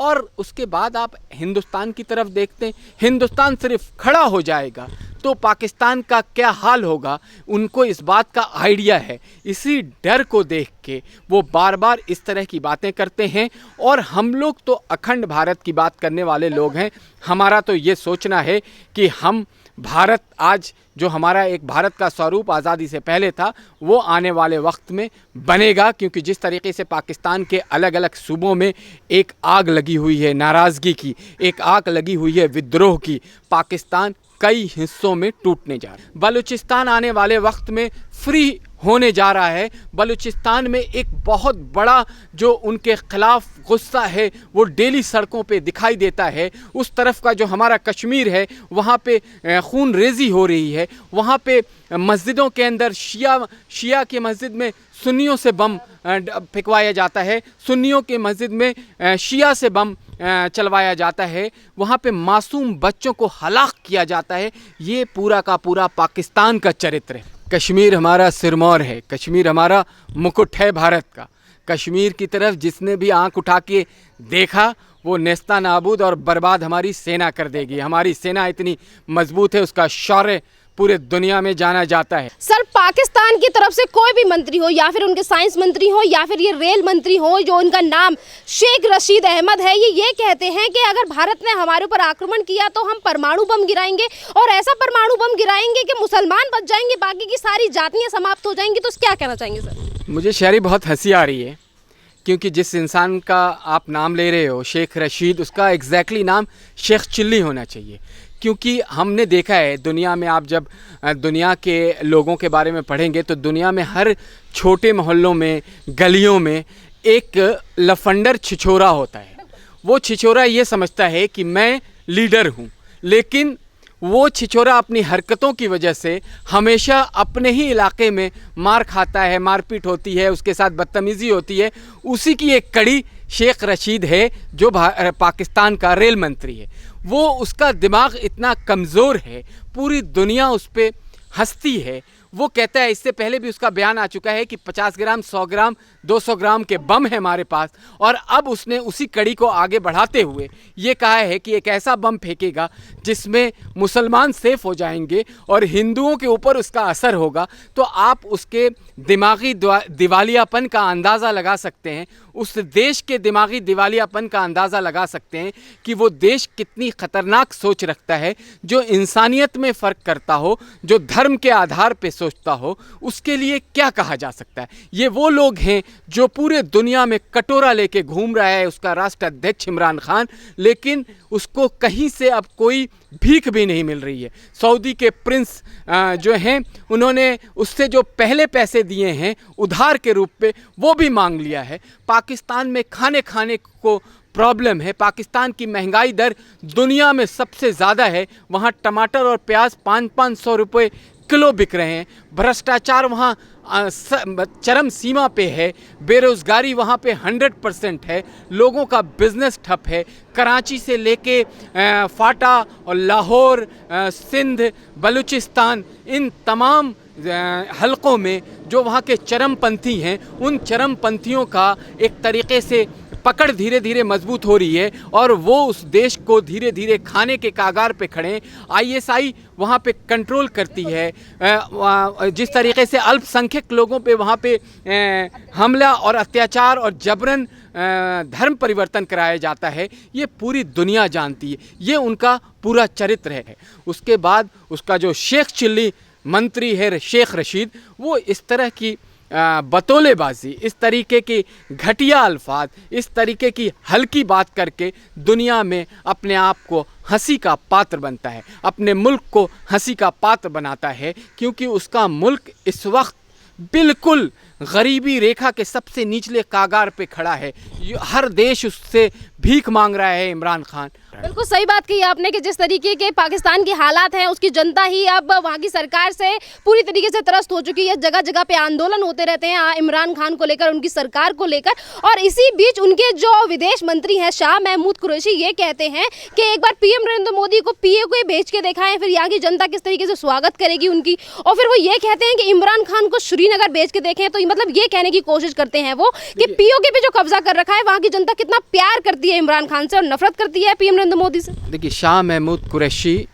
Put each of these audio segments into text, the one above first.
और उसके बाद आप हिंदुस्तान की तरफ देखते हैं, हिंदुस्तान सिर्फ खड़ा हो जाएगा तो पाकिस्तान का क्या हाल होगा, उनको इस बात का आइडिया है। इसी डर को देख के वो बार बार इस तरह की बातें करते हैं। और हम लोग तो अखंड भारत की बात करने वाले लोग हैं। हमारा तो ये सोचना है कि हम भारत आज जो हमारा एक भारत का स्वरूप आज़ादी से पहले था वो आने वाले वक्त में बनेगा, क्योंकि जिस तरीके से पाकिस्तान के अलग अलग सूबों में एक आग लगी हुई है नाराज़गी की, एक आग लगी हुई है विद्रोह की, पाकिस्तान कई हिस्सों में टूटने जा रहा है। बलूचिस्तान आने वाले वक्त में फ्री होने जा रहा है। बलूचिस्तान में एक बहुत बड़ा जो उनके ख़िलाफ़ गुस्सा है वो डेली सड़कों पे दिखाई देता है। उस तरफ का जो हमारा कश्मीर है वहाँ पे खून रेज़ी हो रही है। वहाँ पे मस्जिदों के अंदर शिया की मस्जिद में सुन्नियों से बम फेंकवाया जाता है, सुन्नियों के मस्जिद में शिया से बम चलवाया जाता है, वहाँ पे मासूम बच्चों को हलाक किया जाता है। ये पूरा का पूरा पाकिस्तान का चरित्र है। कश्मीर हमारा सिरमौर है, कश्मीर हमारा मुकुट है भारत का। कश्मीर की तरफ जिसने भी आंख उठा के देखा वो नेस्ता नाबूद और बर्बाद हमारी सेना कर देगी। हमारी सेना इतनी मजबूत है, उसका शौर्य पूरे दुनिया में जाना जाता है। सर, पाकिस्तान की तरफ से कोई भी मंत्री हो या फिर उनके साइंस मंत्री हो या फिर ये रेल मंत्री हो जो उनका नाम शेख रशीद अहमद है, ये कहते हैं कि अगर भारत ने हमारे ऊपर आक्रमण किया तो हम परमाणु बम गिराएंगे और ऐसा परमाणु बम गिराएंगे कि मुसलमान बच जाएंगे, बाकी की सारी जातियां समाप्त हो जाएंगी। तो क्या कहना चाहेंगे सर? मुझे शायरी बहुत हंसी आ रही है, क्योंकि जिस इंसान का आप नाम ले रहे हो शेख रशीद, उसका एग्जैक्टली नाम शेख चिल्ली होना चाहिए। क्योंकि हमने देखा है दुनिया में, आप जब दुनिया के लोगों के बारे में पढ़ेंगे तो दुनिया में हर छोटे मोहल्लों में, गलियों में एक लफंडर छिछोरा होता है। वो छिछोरा ये समझता है कि मैं लीडर हूँ, लेकिन वो छिछोरा अपनी हरकतों की वजह से हमेशा अपने ही इलाके में मार खाता है, मारपीट होती है, उसके साथ बदतमीज़ी होती है। उसी की एक कड़ी शेख रशीद है जो पाकिस्तान का रेल मंत्री है। वो उसका दिमाग इतना कमज़ोर है, पूरी दुनिया उस पर हंसती है। वो कहता है, इससे पहले भी उसका बयान आ चुका है कि 50 ग्राम, 100 ग्राम, 200 ग्राम के बम है हमारे पास, और अब उसने उसी कड़ी को आगे बढ़ाते हुए ये कहा है कि एक ऐसा बम फेंकेगा जिसमें मुसलमान सेफ हो जाएंगे और हिंदुओं के ऊपर उसका असर होगा। तो आप उसके दिमागी दिवालियापन का अंदाज़ा लगा सकते हैं, उस देश के दिमागी दिवालियापन का अंदाज़ा लगा सकते हैं कि वो देश कितनी ख़तरनाक सोच रखता है। जो इंसानियत में फ़र्क करता हो, जो धर्म के आधार पे सोचता हो, उसके लिए क्या कहा जा सकता है। ये वो लोग हैं जो पूरे दुनिया में कटोरा लेके घूम रहा है उसका राष्ट्राध्यक्ष इमरान खान, लेकिन उसको कहीं से अब कोई भीख भी नहीं मिल रही है। सऊदी के प्रिंस जो हैं, उन्होंने उससे जो पहले पैसे दिए हैं उधार के रूप पे, वो भी मांग लिया है। पाकिस्तान में खाने को प्रॉब्लम है। पाकिस्तान की महंगाई दर दुनिया में सबसे ज़्यादा है। वहाँ टमाटर और प्याज 500-500 रुपये किलो बिक रहे हैं। भ्रष्टाचार वहाँ चरम सीमा पे है। बेरोज़गारी वहाँ पे 100% है। लोगों का बिजनेस ठप है। कराची से लेके फाटा और लाहौर, सिंध, बलूचिस्तान, इन तमाम हलकों में जो वहाँ के चरमपंथी हैं, उन चरमपंथियों का एक तरीक़े से पकड़ धीरे धीरे मजबूत हो रही है और वो उस देश को धीरे धीरे खाने के कागार पे खड़े हैं। ISI वहाँ पे कंट्रोल करती है। जिस तरीके से अल्पसंख्यक लोगों पे वहाँ पे हमला और अत्याचार और जबरन धर्म परिवर्तन कराया जाता है, ये पूरी दुनिया जानती है। ये उनका पूरा चरित्र है। उसके बाद उसका जो शेख चिल्ली मंत्री है शेख रशीद, वो इस तरह की बतौलेबाजी, इस तरीके की घटिया अल्फाज, इस तरीके की हल्की बात करके दुनिया में अपने आप को हंसी का पात्र बनता है, अपने मुल्क को हंसी का पात्र बनाता है, क्योंकि उसका मुल्क इस वक्त बिल्कुल गरीबी रेखा के सबसे निचले कागार पे खड़ा है। हर देश उससे भीख मांग रहा है इमरान खान। बिल्कुल सही बात कही आपने कि जिस तरीके के पाकिस्तान के हालात हैं, उसकी जनता ही अब वहाँ की सरकार से पूरी तरीके से त्रस्त हो चुकी है। जगह जगह पे आंदोलन होते रहते हैं इमरान खान को लेकर, उनकी सरकार को लेकर। और इसी बीच उनके जो विदेश मंत्री हैं शाह महमूद कुरैशी, ये कहते हैं कि एक बार PM नरेंद्र मोदी को PA भेज के दिखाएं, फिर यहाँ की जनता किस तरीके से स्वागत करेगी उनकी। और फिर वो ये कहते हैं कि इमरान खान को श्रीनगर भेज के देखें तो मतलब ये कहने की कोशिश करते हैं वो कि पीओके पे जो कब्जा कर रखा है वहाँ की जनता कितना प्यार करती है इमरान खान से और नफरत करती है पीएम नरेंद्र मोदी से। देखिए, शाह महमूद कुरैशी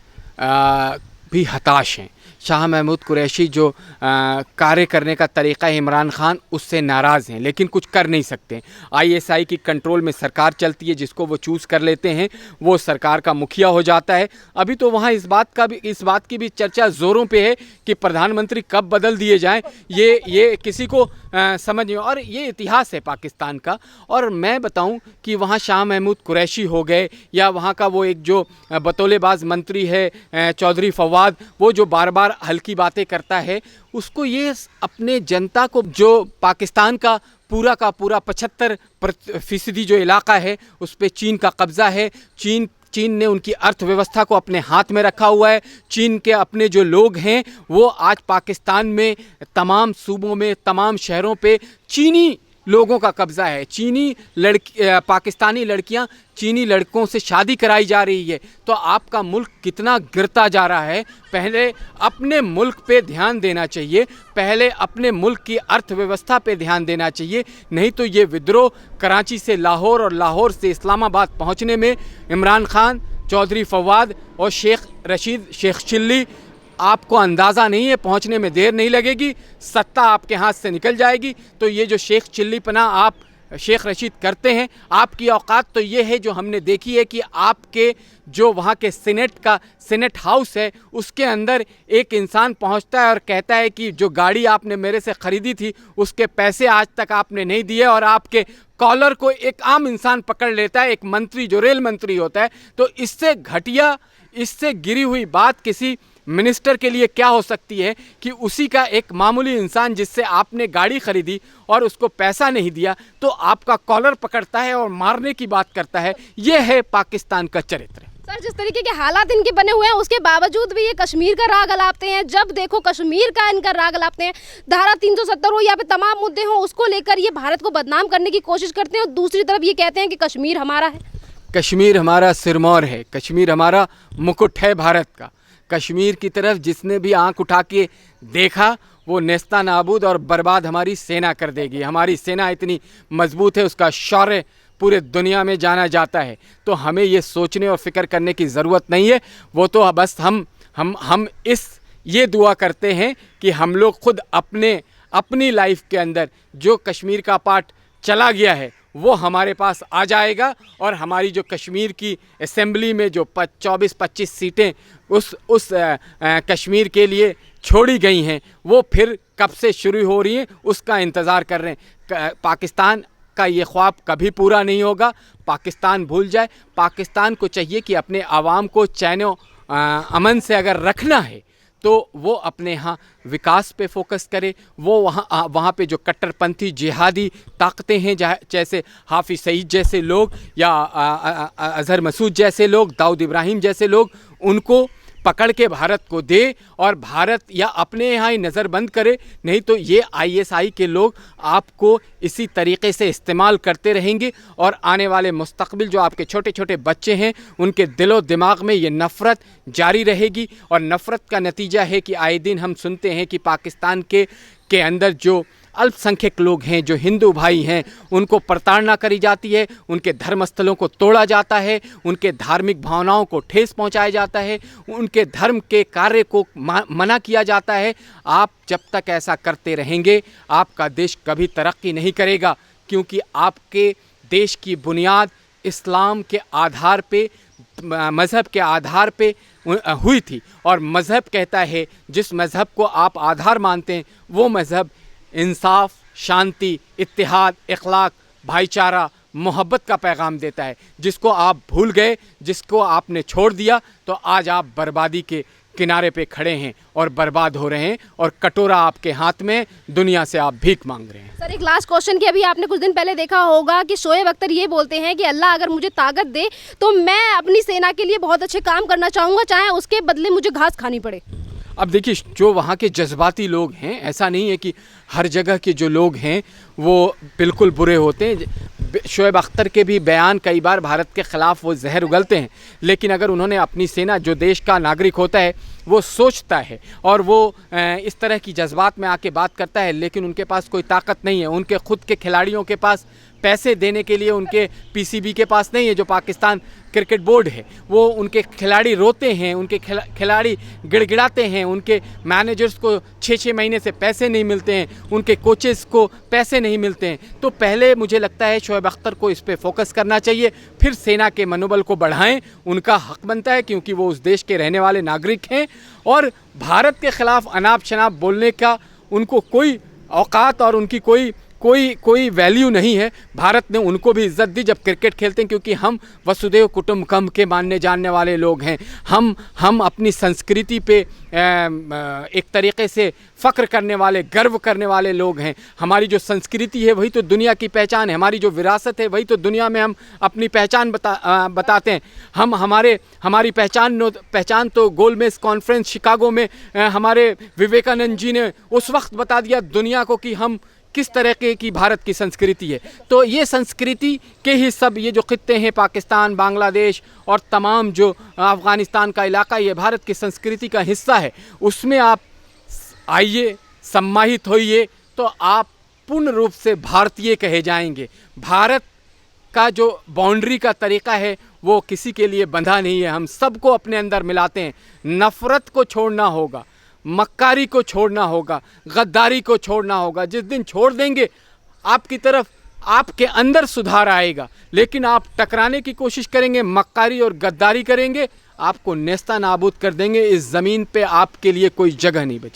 भी हताश हैं। शाह महमूद कुरैशी जो कार्य करने का तरीक़ा है इमरान खान उससे नाराज़ हैं, लेकिन कुछ कर नहीं सकते। आईएसआई की कंट्रोल में सरकार चलती है, जिसको वो चूज़ कर लेते हैं वो सरकार का मुखिया हो जाता है। अभी तो वहाँ इस बात की भी चर्चा ज़ोरों पे है कि प्रधानमंत्री कब बदल दिए जाएं, ये किसी को समझ नहीं। और ये इतिहास है पाकिस्तान का। और मैं बताऊं कि वहाँ शाह महमूद कुरैशी हो गए या वहाँ का वो एक जो बतौलेबाज मंत्री है चौधरी फवाद, वो जो बार बार हल्की बातें करता है, उसको ये अपने जनता को, जो पाकिस्तान का पूरा 75% जो इलाका है उस पर चीन का कब्ज़ा है। चीन ने उनकी अर्थव्यवस्था को अपने हाथ में रखा हुआ है। चीन के अपने जो लोग हैं वो आज पाकिस्तान में तमाम सूबों में, तमाम शहरों पे चीनी लोगों का कब्ज़ा है। पाकिस्तानी लड़कियां चीनी लड़कों से शादी कराई जा रही है। तो आपका मुल्क कितना गिरता जा रहा है। पहले अपने मुल्क पे ध्यान देना चाहिए, पहले अपने मुल्क की अर्थव्यवस्था पे ध्यान देना चाहिए। नहीं तो ये विद्रोह कराची से लाहौर और लाहौर से इस्लामाबाद पहुंचने में इमरान खान, चौधरी फवाद और शेख रशीद, शेख चिल्ली, आपको अंदाज़ा नहीं है, पहुंचने में देर नहीं लगेगी, सत्ता आपके हाथ से निकल जाएगी। तो ये जो शेख चिल्लीपना आप शेख रशीद करते हैं, आपकी औकात तो ये है जो हमने देखी है कि आपके जो वहाँ के सेनेट हाउस है उसके अंदर एक इंसान पहुँचता है और कहता है कि जो गाड़ी आपने मेरे से ख़रीदी थी उसके पैसे आज तक आपने नहीं दिए, और आपके कॉलर को एक आम इंसान पकड़ लेता है, एक मंत्री जो रेल मंत्री होता है। तो इससे घटिया, इससे गिरी हुई बात किसी मिनिस्टर के लिए क्या हो सकती है कि उसी का एक मामूली इंसान जिससे आपने गाड़ी खरीदी और उसको पैसा नहीं दिया तो आपका कॉलर पकड़ता है और मारने की बात करता है। ये है पाकिस्तान का चरित्र। सर, जिस तरीके के हालात इनके बने हुए हैं उसके बावजूद भी ये कश्मीर का राग अलापते हैं। जब देखो कश्मीर का इनका राग अलापते हैं। धारा 370 हो या फिर तमाम मुद्दे हों, उसको लेकर ये भारत को बदनाम करने की कोशिश करते हैं और दूसरी तरफ ये कहते हैं कि कश्मीर हमारा है। कश्मीर हमारा सिरमौर है, कश्मीर हमारा मुकुट है भारत का। कश्मीर की तरफ जिसने भी आंख उठा के देखा वो नेस्ता नाबूद और बर्बाद हमारी सेना कर देगी। हमारी सेना इतनी मजबूत है, उसका शौर्य पूरे दुनिया में जाना जाता है। तो हमें ये सोचने और फिक्र करने की ज़रूरत नहीं है। वो तो बस हम ये दुआ करते हैं कि हम लोग खुद अपनी लाइफ के अंदर जो कश्मीर का पार्ट चला गया है वो हमारे पास आ जाएगा, और हमारी जो कश्मीर की असेंबली में जो 24-25 सीटें उस कश्मीर के लिए छोड़ी गई हैं वो फिर कब से शुरू हो रही हैं उसका इंतज़ार कर रहे हैं। पाकिस्तान का ये ख्वाब कभी पूरा नहीं होगा। पाकिस्तान भूल जाए। पाकिस्तान को चाहिए कि अपने आवाम को चैन अमन से अगर रखना है तो वो अपने यहाँ विकास पे फोकस करे। वो वहाँ पे जो कट्टरपंथी जिहादी ताकतें हैं, जैसे हाफिज़ सईद जैसे लोग या अज़हर मसूद जैसे लोग, दाऊद इब्राहिम जैसे लोग, उनको पकड़ के भारत को दे और भारत या अपने यहाँ ही नज़रबंद करे। नहीं तो ये आईएसआई के लोग आपको इसी तरीक़े से इस्तेमाल करते रहेंगे और आने वाले मुस्तक़बिल जो आपके छोटे छोटे बच्चे हैं उनके दिलो दिमाग में ये नफ़रत जारी रहेगी। और नफ़रत का नतीजा है कि आए दिन हम सुनते हैं कि पाकिस्तान के अंदर जो अल्पसंख्यक लोग हैं, जो हिंदू भाई हैं, उनको प्रताड़ना करी जाती है, उनके धर्मस्थलों को तोड़ा जाता है, उनके धार्मिक भावनाओं को ठेस पहुंचाया जाता है, उनके धर्म के कार्य को मना किया जाता है। आप जब तक ऐसा करते रहेंगे आपका देश कभी तरक्की नहीं करेगा, क्योंकि आपके देश की बुनियाद इस्लाम के आधार पे, मज़हब के आधार पे हुई थी। और मज़हब कहता है, जिस मज़हब को आप आधार मानते हैं वो मज़हब इंसाफ, शांति, इत्तेहाद, इखलाक, भाईचारा, मोहब्बत का पैगाम देता है। जिसको आप भूल गए, जिसको आपने छोड़ दिया, तो आज आप बर्बादी के किनारे पे खड़े हैं और बर्बाद हो रहे हैं और कटोरा आपके हाथ में, दुनिया से आप भीख मांग रहे हैं। सर, एक लास्ट क्वेश्चन की, अभी आपने कुछ दिन पहले देखा होगा कि शोएब अख्तर ये बोलते हैं कि अल्लाह अगर मुझे ताकत दे तो मैं अपनी सेना के लिए बहुत अच्छे काम करना चाहूँगा, चाहे उसके बदले मुझे घास खानी पड़े। अब देखिए, जो वहाँ के जज्बाती लोग हैं, ऐसा नहीं है कि हर जगह के जो लोग हैं वो बिल्कुल बुरे होते हैं। शोएब अख्तर के भी बयान कई बार भारत के ख़िलाफ़ वो जहर उगलते हैं, लेकिन अगर उन्होंने अपनी सेना, जो देश का नागरिक होता है वो सोचता है और वो इस तरह की जज्बात में आके बात करता है, लेकिन उनके पास कोई ताकत नहीं है, उनके ख़ुद के खिलाड़ियों के पास पैसे देने के लिए उनके पीसीबी के पास नहीं है, जो पाकिस्तान क्रिकेट बोर्ड है, वो उनके खिलाड़ी रोते हैं, उनके खिलाड़ी गिड़गिड़ाते हैं, उनके मैनेजर्स को 6-6 महीने से पैसे नहीं मिलते हैं, उनके कोचेस को पैसे नहीं मिलते हैं। तो पहले मुझे लगता है शोएब अख्तर को इस पे फोकस करना चाहिए, फिर सेना के मनोबल को बढ़ाएं, उनका हक बनता है क्योंकि वो उस देश के रहने वाले नागरिक हैं और भारत के ख़िलाफ़ अनाप शनाप बोलने का उनको कोई औकात और उनकी कोई वैल्यू नहीं है। भारत ने उनको भी इज़्ज़त दी जब क्रिकेट खेलते हैं, क्योंकि हम वसुदेव कुटुंबकम के मानने जानने वाले लोग हैं। हम अपनी संस्कृति पे एक तरीक़े से फ़ख्र करने वाले, गर्व करने वाले लोग हैं। हमारी जो संस्कृति है वही तो दुनिया की पहचान है, हमारी जो विरासत है वही तो दुनिया में हम अपनी पहचान बताते हैं। हमारी पहचान तो गोलमेज कॉन्फ्रेंस शिकागो में हमारे विवेकानंद जी ने उस वक्त बता दिया दुनिया को कि हम किस तरह की भारत की संस्कृति है। तो ये संस्कृति के ही सब ये जो खित्ते हैं, पाकिस्तान, बांग्लादेश और तमाम जो अफ़गानिस्तान का इलाका, ये भारत की संस्कृति का हिस्सा है। उसमें आप आइए, सम्मानित होइए, तो आप पूर्ण रूप से भारतीय कहे जाएंगे। भारत का जो बाउंड्री का तरीक़ा है वो किसी के लिए बंधा नहीं है, हम सबको अपने अंदर मिलाते हैं। नफ़रत को छोड़ना होगा, मक्कारी को छोड़ना होगा, गद्दारी को छोड़ना होगा। जिस दिन छोड़ देंगे आपकी तरफ, आपके अंदर सुधार आएगा। लेकिन आप टकराने की कोशिश करेंगे, मक्कारी और गद्दारी करेंगे, आपको नेस्ता नाबूद कर देंगे। इस ज़मीन पे आपके लिए कोई जगह नहीं बची।